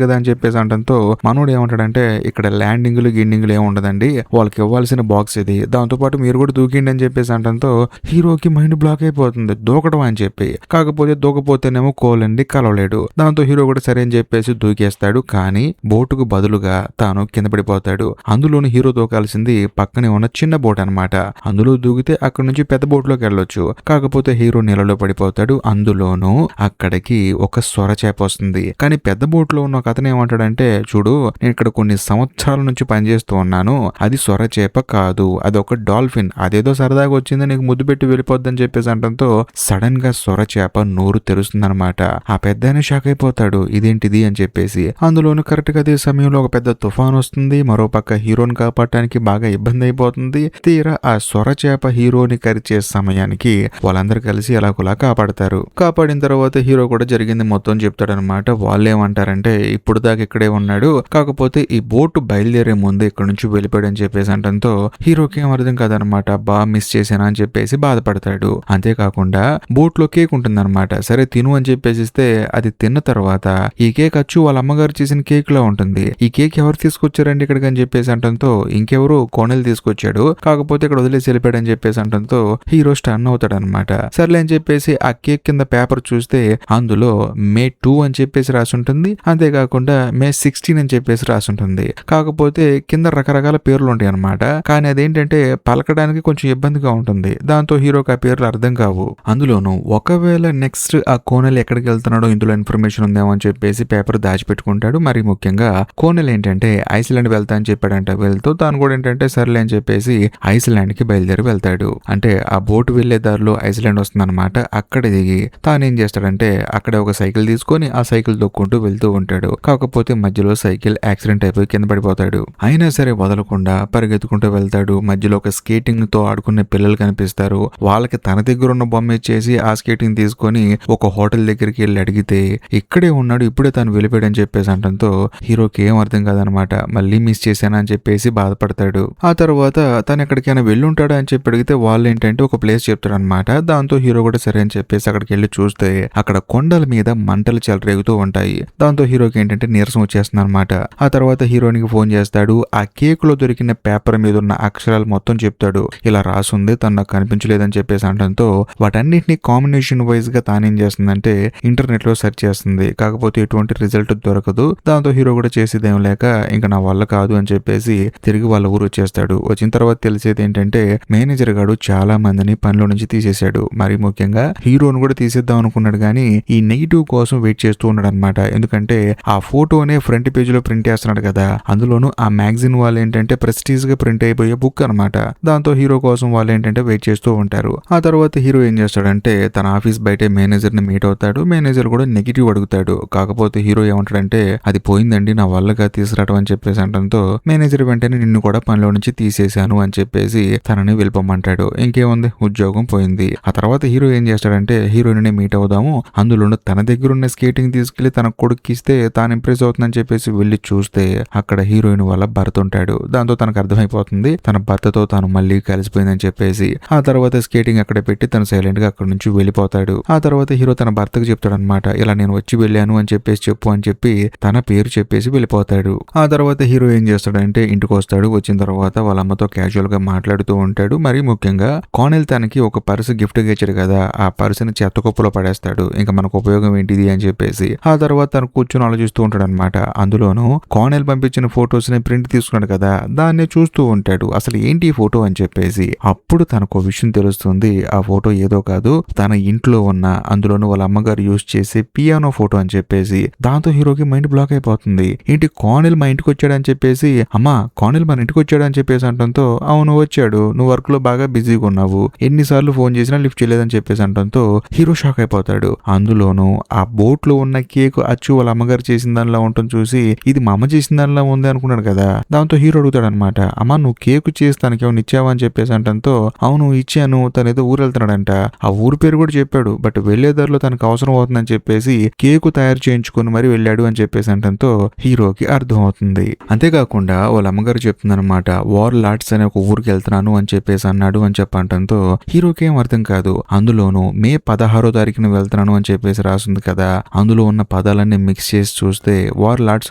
కదా అని చెప్పేసి అంటంతో మనోడు ఏమంటాడంటే ఇక్కడ ల్యాండింగ్లు గిడ్డింగ్లు ఏమి ఉండదండి, వాళ్ళకి ఇవ్వాల్సిన బాక్స్ ఇది, దాంతో పాటు మీరు కూడా దూకిండి అని చెప్పేసి అంటంతో హీరోకి మైండ్ బ్లాక్ అయిపోతుంది దూకడం అని చెప్పి. కాకపోతే దూకపోతేనేమో కోలండి కలవలేడు. దాంతో హీరో కూడా సరే అని చెప్పేసి దూకేస్తాడు. కానీ బోటుకు బదులుగా తాను కింద పడిపోతాడు. అందులోని హీరో దూకాల్సింది పక్కనే ఉన్న చిన్న బోట్ అనమాట. అందులో దూకితే అక్కడ నుంచి పెద్ద బోట్ లోకి వెళ్ళొచ్చు. కాకపోతే హీరో నీళ్ళలో పడిపోతాడు. అందులోనూ అక్కడికి ఒక సొర చేప వస్తుంది. కానీ పెద్ద బోట్ లో ఉన్న ఒక అతను ఏమంటాడంటే చూడు, నేను ఇక్కడ కొన్ని సంవత్సరాల నుంచి పనిచేస్తూ ఉన్నాను, అది సొర చేప కాదు, అది ఒక డాల్ఫిన్, అదేదో సరదాగా వచ్చింది నీకు ముద్దు పెట్టి వెళ్ళిపోద్దని చెప్పేసి అంటంతో సడన్ గా సొర చేప నోరు తెరుస్తుందనమాట. ఆ పెద్ద షాక్ అయిపోతాడు, ఇదేంటిది అని చెప్పేసి. అందులోనూ కరెక్ట్ గా అదే సమయంలో ఒక పెద్ద తుఫాన్ వస్తుంది. మరోపక్క హీరోని కాపాడటానికి బాగా ఇబ్బంది అయిపోతుంది. తీరా ఆ సొర చేప హీరోని కరిచే సమయానికి వాళ్ళందరూ కలిసి ఎలాగోలా కాపాడతారు. కాపాడిన తర్వాత హీరో కూడా జరిగింది మొత్తం చెప్తాడనమాట. వాళ్ళు ఏమంటారంటే ఇప్పుడు దాకా ఇక్కడే ఉన్నాడు, కాకపోతే ఈ బోటు బయలుదేరే ముందు ఇక్కడ నుంచి వెళ్ళిపోయాడు అని చెప్పేసి అంటంతో హీరోకి ఏం అర్థం కాదనమాట. బాగా మిస్ చేశానా అని చెప్పేసి బాధపడతాడు. అంతేకాకుండా బోట్ లో కేక్ ఉంటుందన్నమాట. సరే తిను అని చెప్పేసి ఇస్తే అది తిన్న తర్వాత ఈ కేక్ అచ్చు వాళ్ళ అమ్మగారు చేసిన కేక్ లా ఉంటుంది. ఈ కేక్ ఎవరు తీసుకొచ్చారండి ఇక్కడికి అని చెప్పేసి అంటంతో ఇంకెవరు కోనెల్ తీసుకొచ్చాడు, కాకపోతే ఇక్కడ వదిలేసి వెళ్ళిపోయాడు అని చెప్పేసి అంటంతో హీరో స్టన్ అవుతాడు అనమాట. సర్లే అని చెప్పేసి ఆ కేక్ కింద పేపర్ చూస్తే అందులో మే 2 అని చెప్పేసి రాసుంటుంది. అంతేకాకుండా మే 16 అని చెప్పేసి రాసుంటుంది. కాకపోతే కింద రకరకాల పేర్లు ఉంటాయి అనమాట. కానీ అదేంటంటే పలకడానికి కొంచెం ఇబ్బందిగా ఉంటుంది. దాంతో హీరోకి ఆ పేర్లు అర్థం కావు. అందులోనూ ఒకవేళ నెక్స్ట్ ఆ కోనెల్ ఎక్కడికి వెళ్తున్నాడో ఇందులో ఇన్ఫర్మేషన్ ఉందేమో అని చెప్పేసి పేపర్ దాచిపెట్టుకుంటాడు. మరి ముఖ్యంగా కోనెల్ ఏంటంటే ఐస్లాండ్ వెళ్తా అని చెప్పాడంట. వెళ్తూ తాను కూడా ఏంటంటే సర్లే అని చెప్పేసి ఐస్లాండ్ కి బయలుదేరి వెళ్తాడు. అంటే ఆ బోటు వెళ్లే దారిలో ఐస్లాండ్ వస్తుందన్నమాట. అక్కడ దిగి తాను ఏం చేస్తాడంటే అక్కడ ఒక సైకిల్ తీసుకొని ఆ సైకిల్ తొక్కుంటూ వెళ్తూ ఉంటాడు. కాకపోతే మధ్యలో సైకిల్ యాక్సిడెంట్ అయిపోయి కింద పడిపోతాడు. అయినా సరే వదలకుండా పరిగెత్తుకుంటూ వెళ్తాడు. మధ్యలో ఒక స్కేటింగ్ తో ఆడుకునే పిల్లలు కనిపిస్తారు. వాళ్ళకి తన దగ్గర ఉన్న బొమ్మ ఇచ్చేసి ఆ స్కేటింగ్ తీసుకొని ఒక హోటల్ దగ్గరికి వెళ్ళి అడిగితే ఇక్కడే ఉన్నాడు, ఇప్పుడే తను వెళ్ళిపోయాడు అని చెప్పేసి అంటంతో హీరోకి ఏం అర్థం కాదనమాట. మళ్ళీ మిస్ చేశానా అని చెప్పేసి బాధపడతాడు. ఆ తర్వాత తను ఎక్కడికైనా వెళ్ళుంటాడా అని చెప్పి అడిగితే వాళ్ళు ఏంటంటే ఒక ప్లేస్ చెప్తాడు అనమాట. దాంతో హీరో కూడా సరే అని చెప్పేసి అక్కడికి వెళ్ళి చూస్తే అక్కడ కొండల మీద మంటలు చెలరేగుతూ ఉంటాయి. దాంతో హీరోకి ఏంటంటే నీరసం వచ్చేస్తుంది అనమాట. ఆ తర్వాత హీరోనికి ఫోన్ చేస్తాడు. ఆ కేక్ లో దొరికిన పేపర్ మీద ఉన్న అక్షరాలు మొత్తం చెప్తాడు. ఇలా రాసుంది, తను నాకు కనిపించలేదని చెప్పేసి అంటంతో వాటన్నిటిని కాంబినేషన్ వైజ్ గా తానేం చేస్తుందంటే ఇంటర్నెట్ లో సెర్చ్ చేస్తుంది. కాకపోతే ఎటువంటి రిజల్ట్ దొరకదు. దాంతో హీరో కూడా చేసేదేం లేక ఇంకా నా వల్ల కాదు అని చెప్పేసి తిరిగి వాళ్ళ ఊరు వచ్చేస్తాడు. వచ్చిన తర్వాత తెలిసేది ఏంటంటే మేనేజర్ గాడు చాలా మందిని పనిలో నుంచి తీసేశాడు. మరి ముఖ్యంగా హీరోను కూడా తీసేద్దాం అనుకున్నాడు. కానీ ఈ నెగిటివ్ కోసం వెయిట్ చేస్తూ ఉన్నాడు అనమాట. ఎందుకంటే ఆ ఫోటోనే ఫ్రంట్ పేజ్ లో ప్రింట్ చేస్తున్నాడు కదా. అందులోనూ ఆ మ్యాగజైన్ వాళ్ళు ఏంటంటే ప్రెస్టీజ్ గా ప్రింట్ అయిపోయే బుక్ అనమాట. దాంతో హీరో కోసం వాళ్ళు ఏంటంటే వెయిట్ చేస్తూ ఉంటారు. ఆ తర్వాత హీరో ఏం చేస్తాడంటే తన ఆఫీస్ బయటే మేనేజర్ ని మీట్ అవుతాడు. మేనేజర్ కూడా నెగిటివ్ అడుగుతాడు. కాకపోతే హీరో ఏమంటాడంటే అది పోయిందండి, నా వల్లగా తీసుకురావడం అని చెప్పేసి అంటంతో మేనేజర్ వెంటనే నిన్ను కూడా పనిలో నుంచి తీసేశాను అని చెప్పేసి తనని వెళ్ళిపోమంటాడు. ఇంకేముంది, ఉద్యోగం పోయింది. ఆ తర్వాత హీరో ఏం చేస్తాడంటే హీరోయిన్ ని మీట్ అవుదాము, అందులోనూ తన దగ్గర ఉన్న స్కేటింగ్ తీసుకెళ్లి తన కొడుకు ఇస్తే తాను ఇంప్రెస్ అవుతుందని చెప్పేసి వెళ్ళి చూస్తే అక్కడ హీరోయిన్ వల్ల భర్త ఉంటాడు. దాంతో తనకు అర్థమైపోతుంది తన భర్తతో తాను మళ్ళీ కలిసిపోయిందని చెప్పేసి. ఆ తర్వాత స్కేటింగ్ అక్కడ పెట్టి తను సైలెంట్ గా అక్కడ నుంచి వెళ్ళిపోతాడు. ఆ తర్వాత హీరో తన భర్తకు చెప్తాడు అనమాట, ఇలా నేను వచ్చి వెళ్ళాను అని చెప్పేసి చెప్పు అని చెప్పి తన పేరు చెప్పేసి వెళ్ళిపోతాడు. ఆ తర్వాత హీరో ఏం చేస్తాడంటే ఇంటికి వస్తాడు. వచ్చిన తర్వాత వాళ్ళ అమ్మతో క్యాజువల్ గా మాట్లాడుతూ ఉంటాడు. మరి ముఖ్యంగా కోనెల్ తనకి ఒక పర్సు గిఫ్ట్ గా ఇచ్చాడు కదా, ఆ పర్సుని చెత్త కుప్పలో పడేస్తాడు. ఇంకా మనకు ఉపయోగం ఏంటిది అని చెప్పేసి. ఆ తర్వాత తను కూర్చొని ఆలోచిస్తూ ఉంటాడు అనమాట. అందులోనూ కోనెల్ పంపించిన ఫొటోస్ ని ప్రింట్ తీసుకున్నాడు కదా, దాన్ని చూస్తూ ఉంటాడు. అసలు ఏంటి ఈ ఫోటో అని చెప్పేసి. అప్పుడు తనకు విషయం తెలుస్తుంది. ఆ ఫోటో ఏదో కాదు, తన ఇంట్లో ఉన్న అందులోనూ వాళ్ళ అమ్మగారు యూజ్ చేసే పియానో ఫోటో అని చెప్పేసి. దాంతో హీరోకి మైండ్ బ్లాక్ అయిపోతుంది. ఏంటి కోనెల్ మా ఇంటికి వచ్చాడని చెప్పేసి, అమ్మా కోనెల్ మన ఇంటికి వచ్చాడు అని చెప్పేసి అంటంతో అవును వచ్చాడు, నువ్వు వర్క్ లో బాగా బిజీగా ఉన్నావు, ఎన్నిసార్లు ఫోన్ చేసినా లిఫ్ట్ చేయలేదని చెప్పేసి అంటంతో హీరో షాక్ అయిపోతాడు. అందులోనూ ఆ బోట్ లో ఉన్న కేక్ అచ్చు వాళ్ళ అమ్మగారు చేసిన దానిలా ఉంటుంది చూసి ఇది మా అమ్మ చేసిన దానిలా ఉంది అనుకున్నాడు కదా. దాంతో హీరో అడుగుతాడు అనమాట, అమ్మా నువ్వు కేక్ చేసి తనకి ఏమైనా ఇచ్చావా అని చెప్పేసి అంటంతో అవును ఇచ్చాను, తను ఏదో ఊరు వెళ్తున్నాడంట, ఆ ఊరు పేరు కూడా చెప్పాడు, బట్ వెళ్లే దారిలో తనకు అవసరం అవుతుందని చెప్పేసి కేకు తయారు చేయించుకుని మరి వెళ్ళాడు అని చెప్పేసి అంటంతో హీరోకి అర్థం అవుతుంది. అంతేకాకుండా వాళ్ళ అమ్మగారు చెప్తున్నారు చెప్తుందనమాట. వార్ లాట్స్ అనే ఒక ఊరికి వెళ్తున్నాను అని చెప్పేసి అన్నాడు అని చెప్పంటంతో హీరోకి ఏం అర్థం కాదు. అందులోనూ మే 16వ తారీఖున వెళ్తున్నాను అని చెప్పేసి రాసింది కదా, అందులో ఉన్న పదాలన్నీ మిక్స్ చేసి చూస్తే వార్ లాట్స్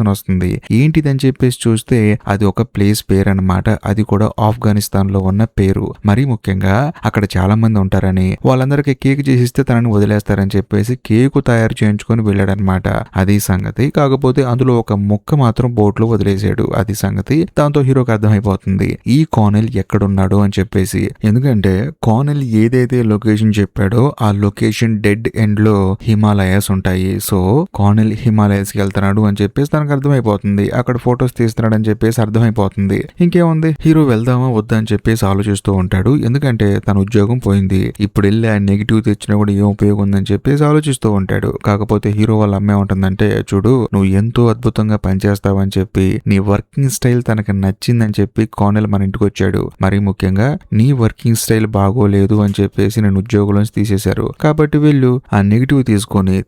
అని వస్తుంది. ఏంటిదని చెప్పేసి చూస్తే అది ఒక ప్లేస్ పేరు అనమాట. అది కూడా ఆఫ్ఘనిస్తాన్ లో ఉన్న పేరు. మరీ ముఖ్యంగా అక్కడ చాలా మంది ఉంటారని, వాళ్ళందరికీ కేక్ చేసిస్తే తనని వదిలేస్తారని చెప్పేసి కేకు తయారు చేయించుకొని వెళ్ళాడనమాట. అది సంగతి. కాకపోతే అందులో ఒక ముక్క మాత్రం బోట్ లో వదిలేసాడు. అది సంగతి. దాంతో హీరోకి అర్థమైపోతుంది ఈ కానెల్ ఎక్కడున్నాడు అని చెప్పేసి. ఎందుకంటే కానెల్ ఏదైతే లొకేషన్ చెప్పాడో ఆ లొకేషన్ డెడ్ ఎండ్ లో హిమాలయాస్ ఉంటాయి. సో కానెల్ హిమాలయాస్ కి వెళ్తున్నాడు అని చెప్పేసి తనకు అర్థమైపోతుంది. అక్కడ ఫొటోస్ తీస్తున్నాడు అని చెప్పేసి అర్థమైపోతుంది. ఇంకేముంది, హీరో వెళ్దామా వద్దా అని చెప్పేసి ఆలోచిస్తూ ఉంటాడు. ఎందుకంటే తన ఉద్యోగం పోయింది. ఇప్పుడు వెళ్ళి ఆ నెగిటివ్ తెచ్చినా కూడా ఏం ఉపయోగం ఉందని చెప్పేసి ఆలోచిస్తూ ఉంటాడు. కాకపోతే హీరో వాళ్ళ అమ్మే ఉంటుందంటే, చూడు నువ్వు ఎంతో అద్భుతంగా పనిచేస్తావని చెప్పి నీ వర్కింగ్ స్టైల్ తనకి నచ్చిందని చెప్పి కానెల్ మన ఇంటికి వచ్చాడు. మరీ ముఖ్యంగా నీ వర్కింగ్ స్టైల్ బాగోలేదు అని చెప్పేసి నేను ఉద్యోగంలోంచి తీసేశారు. కాబట్టి వీళ్ళు ఆ నెగిటివ్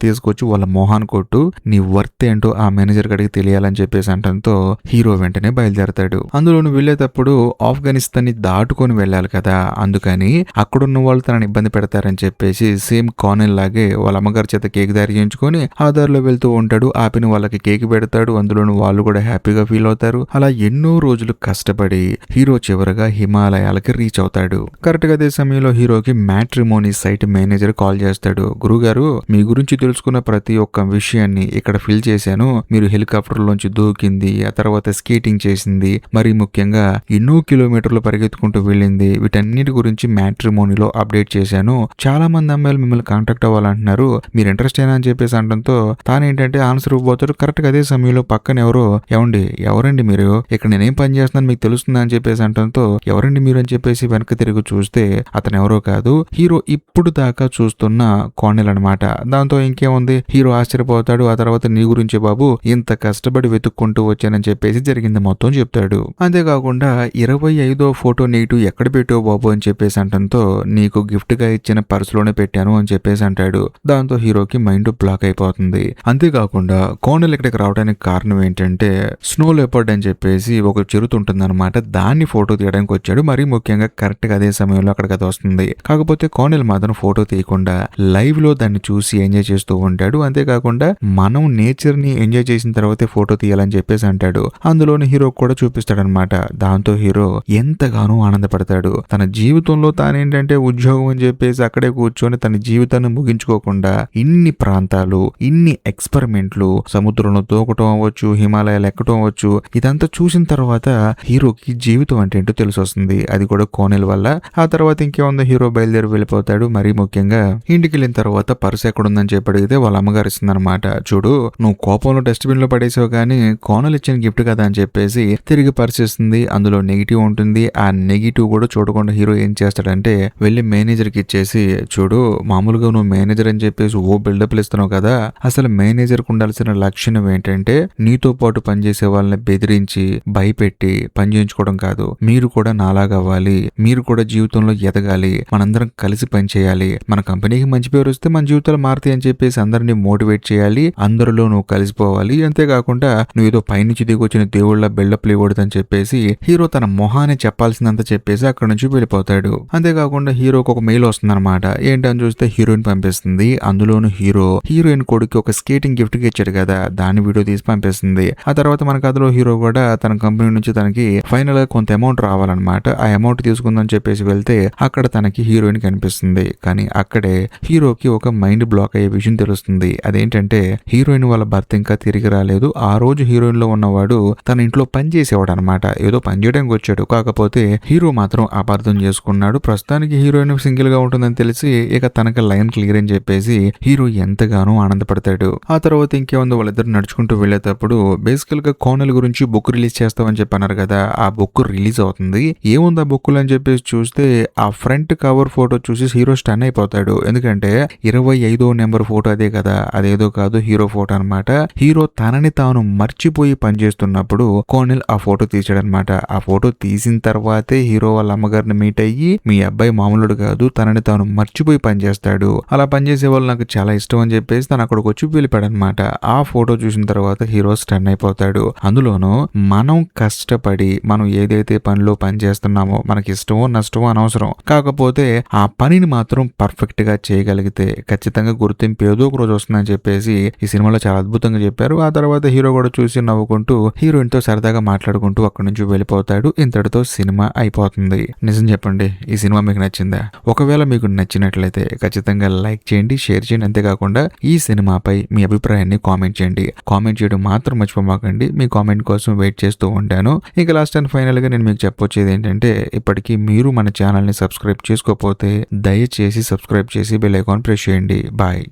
తీసుకొచ్చి వాళ్ళ మొహాన్ కొట్టు, నీ వర్త్ ఏంటో ఆ మేనేజర్ గడికి తెలియాలని చెప్పేసి అంటంతో హీరో వెంటనే బయలుదేరతాడు. అందులోను వెళ్లేటప్పుడు ఆఫ్ఘనిస్తాన్ ని దాటుకొని వెళ్ళాలి కదా, అందుకని అక్కడున్న వాళ్ళు తనని ఇబ్బంది పెడతారని చెప్పేసి సేమ్ కానెల్ లాగే వాళ్ళ అమ్మగారి చేత కేక్ దారి చేయించుకొని ఆ దారిలో వెళ్తూ ఉంటాడు. ఆపిన వాళ్ళకి కేక్ పెడతాడు. అందులోను వాళ్ళు కూడా హ్యాపీగా ఫీల్ అవుతారు. అలా ఎన్నో రోజులు కష్టపడి హీరో చివరగా హిమాలయాలకి రీచ్ అవుతాడు. కరెక్ట్ గా అదే సమయంలో హీరోకి మ్యాట్రిమోనీ సైట్ మేనేజర్ కాల్ చేస్తాడు. గురుగారు, మీ గురించి తెలుసుకున్న ప్రతి ఒక్క విషయాన్ని ఇక్కడ ఫిల్ చేశాను. మీరు హెలికాప్టర్ లోంచి దూకింది, ఆ తర్వాత స్కేటింగ్ చేసింది, మరి ముఖ్యంగా ఎన్నో కిలోమీటర్లు పరిగెత్తుకుంటూ వెళ్ళింది, వీటన్నిటి గురించి మ్యాట్రిమోనీలో అప్డేట్ చేశాను. చాలా మంది అమ్మాయిలు మిమ్మల్ని కాంటాక్ట్ అవ్వాలంటున్నారు, మీరు ఇంట్రెస్ట్ అయినా అని చెప్పేసి అనడంతో తానేంటంటే ఆన్సర్ ఇవ్వబోతాడు. కరెక్ట్ గా అదే సమయంలో పక్కన ఎవరండి మీరు, ఇక్కడ నేనేం పని చేస్తున్నాను మీకు తెలుస్తుందా అని చెప్పేసి అంటంతో ఎవరండి మీరు అని చెప్పేసి వెనక్కి తిరిగి చూస్తే అతను ఎవరో కాదు, హీరో ఇప్పుడు దాకా చూస్తున్న కానెల్ అనమాట. దాంతో ఇంకేముంది, హీరో ఆశ్చర్యపోతాడు. ఆ తర్వాత నీ గురించి బాబు ఇంత కష్టపడి వెతుక్కుంటూ వచ్చానని చెప్పేసి జరిగింది మొత్తం చెప్తాడు. అంతేకాకుండా 25వ ఫోటో నెగిటివ్ ఎక్కడ పెట్టావు బాబు అని చెప్పేసి అంటంతో నీకు గిఫ్ట్ గా ఇచ్చిన పర్సులోనే పెట్టాను అని చెప్పేసి అంటాడు. దాంతో హీరోకి మైండ్ బ్లాక్ అయిపోతుంది. అంతేకాకుండా కానెల్ ఇక్కడికి రావడానికి కారణం ఏంటంటే స్నో లెపర్డ్ అని చెప్పేసి ఒక చిరుతుంటుంది అనమాట, దాన్ని ఫోటో తీయడానికి వచ్చాడు. మరీ ముఖ్యంగా కరెక్ట్ గా అదే సమయంలో అక్కడికి అది వస్తుంది. కాకపోతే కానెల్ మాత్రం ఫోటో తీయకుండా లైవ్ లో దాన్ని చూసి ఎంజాయ్ చేస్తూ ఉంటాడు. అంతేకాకుండా మనం నేచర్ ని ఎంజాయ్ చేసిన తర్వాతే ఫోటో తీయాలని చెప్పేసి అంటాడు. అందులోని హీరో కూడా చూపిస్తాడనమాట. దాంతో హీరో ఎంతగానో ఆనందపడతాడు. తన జీవితంలో తానేంటంటే ఉద్యోగం అని చెప్పేసి అక్కడే కూర్చొని తన జీవితాన్ని ముగించుకోకుండా ఇన్ని ప్రాంతాలు, ఇన్ని ఎక్స్పెరిమెంట్లు, సముద్రంలో దూకటం అవ్వచ్చు, హిమాలయాలు ఎక్కటం అవ్వచ్చు, ఇదంతా చూసిన తర్వాత హీరోకి జీవితం అంటే ఏంటో తెలిసి వస్తుంది. అది కూడా కానెల్ వల్ల. ఆ తర్వాత ఇంకేముందో హీరో బయలుదేరి వెళ్ళిపోతాడు. మరీ ముఖ్యంగా ఇంటికి వెళ్ళిన తర్వాత పర్స్ ఎక్కడుందని చెప్పి అడిగితే వాళ్ళ అమ్మగారు ఇస్తుందన్నమాట. చూడు నువ్వు కోపంలో డస్ట్బిన్ లో పడేసావు కానీ కానెల్ ఇచ్చిన గిఫ్ట్ కదా అని చెప్పేసి తిరిగి పర్స్ ఇస్తుంది. అందులో నెగిటివ్ ఉంటుంది. ఆ నెగిటివ్ కూడా చూడకుండా హీరో ఏం చేస్తాడంటే వెళ్ళి మేనేజర్ కి ఇచ్చేసి, చూడు మామూలుగా నువ్వు మేనేజర్ అని చెప్పేసి ఓ బిల్డప్లు ఇస్తున్నావు కదా, అసలు మేనేజర్ కు ఉండాల్సిన లక్షణం ఏంటంటే నీతో పాటు పనిచేసే వాళ్ళని బెదిరించి భయపెట్టి పని చేయించుకోవడం కాదు. మీరు కూడా నాలాగా అవ్వాలి, మీరు కూడా జీవితంలో ఎదగాలి, మనందరం కలిసి పని చేయాలి, మన కంపెనీకి మంచి పేరు వస్తే మన జీవితాలు మారుతాయి అని చెప్పేసి అందరినీ మోటివేట్ చేయాలి, అందరిలో నువ్వు కలిసిపోవాలి. అంతేకాకుండా నువ్వు ఏదో పైనుంచి దిగి వచ్చిన దేవుళ్ళ బిల్డప్లు ఇవ్వకూడదని చెప్పేసి హీరో తన మొహాన్ని చెప్పాల్సిందంతా చెప్పేసి అక్కడ నుంచి వెళ్ళిపోతాడు. అంతేకాకుండా హీరోకి ఒక మెయిల్ వస్తుందన్నమాట. ఏంటని చూస్తే హీరోయిన్ పంపిస్తుంది. అందులోను హీరోయిన్ కొడుకు ఒక స్కేటింగ్ గిఫ్ట్ గా ఇచ్చాడు కదా, దాని వీడియో తీసి పంపిస్తుంది. ఆ తర్వాత మన కథలో హీరో కూడా తన కంపెనీ నుంచి తనకి ఫైనల్ గా కొంత అమౌంట్ రావాలన్నమాట. ఆ అమౌంట్ తీసుకుందని చెప్పేసి వెళ్తే అక్కడ తనకి హీరోయిన్ కనిపిస్తుంది. కానీ అక్కడే హీరోకి ఒక మైండ్ బ్లాక్ అయ్యే విషయం తెలుస్తుంది. అదేంటంటే హీరోయిన్ వాళ్ళ భర్త ఇంకా తిరిగి రాలేదు. ఆ రోజు హీరోయిన్ లో ఉన్నవాడు తన ఇంట్లో పని చేసేవాడు అనమాట. ఏదో పని చేయడానికి వచ్చాడు. కాకపోతే హీరో మాత్రం అపార్థం చేసుకున్నాడు. ప్రస్తుతానికి హీరోయిన్ సింగిల్ గా ఉంటుందని తెలిసి ఇక తనకి లైన్ క్లియర్ అని చెప్పేసి హీరో ఎంతగానో ఆనందపడతాడు. ఆ తర్వాత ఇంకేముందో వాళ్ళిద్దరు నడుచుకుంటూ వెళ్లేటప్పుడు బేసికల్ గా కానెల్ గురించి బుక్ రిలీజ్ చేస్తామని చెప్పన్నారు కదా, ఆ బుక్ రిలీజ్ అవుతుంది. ఏముంది ఆ బుక్ అని చెప్పేసి చూస్తే ఆ ఫ్రంట్ కవర్ ఫోటో చూసి హీరో స్టన్ అయిపోతాడు. ఎందుకంటే 25వ నెంబర్ ఫోటో అదే కదా, అదేదో కాదు హీరో ఫోటో అనమాట. హీరో తనని తాను మర్చిపోయి పనిచేస్తున్నప్పుడు కానెల్ ఆ ఫోటో తీసాడనమాట. ఆ ఫోటో తీసిన తర్వాతే హీరో వాళ్ళ అమ్మగారిని మీట్ అయ్యి మీ అబ్బాయి మామూలుడు కాదు, తనని తాను మర్చిపోయి పనిచేస్తాడు, అలా పనిచేసే వాళ్ళు నాకు చాలా ఇష్టం అని చెప్పేసి తను అక్కడికి వచ్చి వెళ్ళిపోయాడనమాట. ఆ ఫోటో చూసిన తర్వాత హీరో స్టన్ అయిపోతాడు. అందులోనూ మనం కష్టపడి కష్టపడి మనం ఏదైతే పనిలో పని చేస్తున్నామో మనకి ఇష్టమో నష్టమో అనవసరం. కాకపోతే ఆ పనిని మాత్రం పర్ఫెక్ట్ గా చేయగలిగితే ఖచ్చితంగా గుర్తింపు ఏదో ఒక రోజు వస్తుందని చెప్పేసి ఈ సినిమాలో చాలా అద్భుతంగా చెప్పారు. ఆ తర్వాత హీరో కూడా చూసి నవ్వుకుంటూ హీరోయిన్ తో సరదాగా మాట్లాడుకుంటూ అక్కడి నుంచి వెళ్ళిపోతాడు. ఇంతటితో సినిమా అయిపోతుంది. నిజం చెప్పండి, ఈ సినిమా మీకు నచ్చిందా? ఒకవేళ మీకు నచ్చినట్లయితే ఖచ్చితంగా లైక్ చేయండి, షేర్ చేయండి. అంతేకాకుండా ఈ సినిమాపై మీ అభిప్రాయాన్ని కామెంట్ చేయండి. కామెంట్ చేయడం మాత్రం మర్చిపోమాకండి. మీ కామెంట్ కోసం వెయిట్ చేస్తూ ఉంటాను. ఇక లాస్ట్ అండ్ ఫైనల్ గా నేను మీకు చెప్పొచ్చేది ఏంటంటే, ఇప్పటికీ మీరు మన ఛానల్ ని సబ్స్క్రైబ్ చేసుకోకపోతే దయచేసి సబ్స్క్రైబ్ చేసి బెల్ ఐకాన్ ప్రెస్ చేయండి. బాయ్.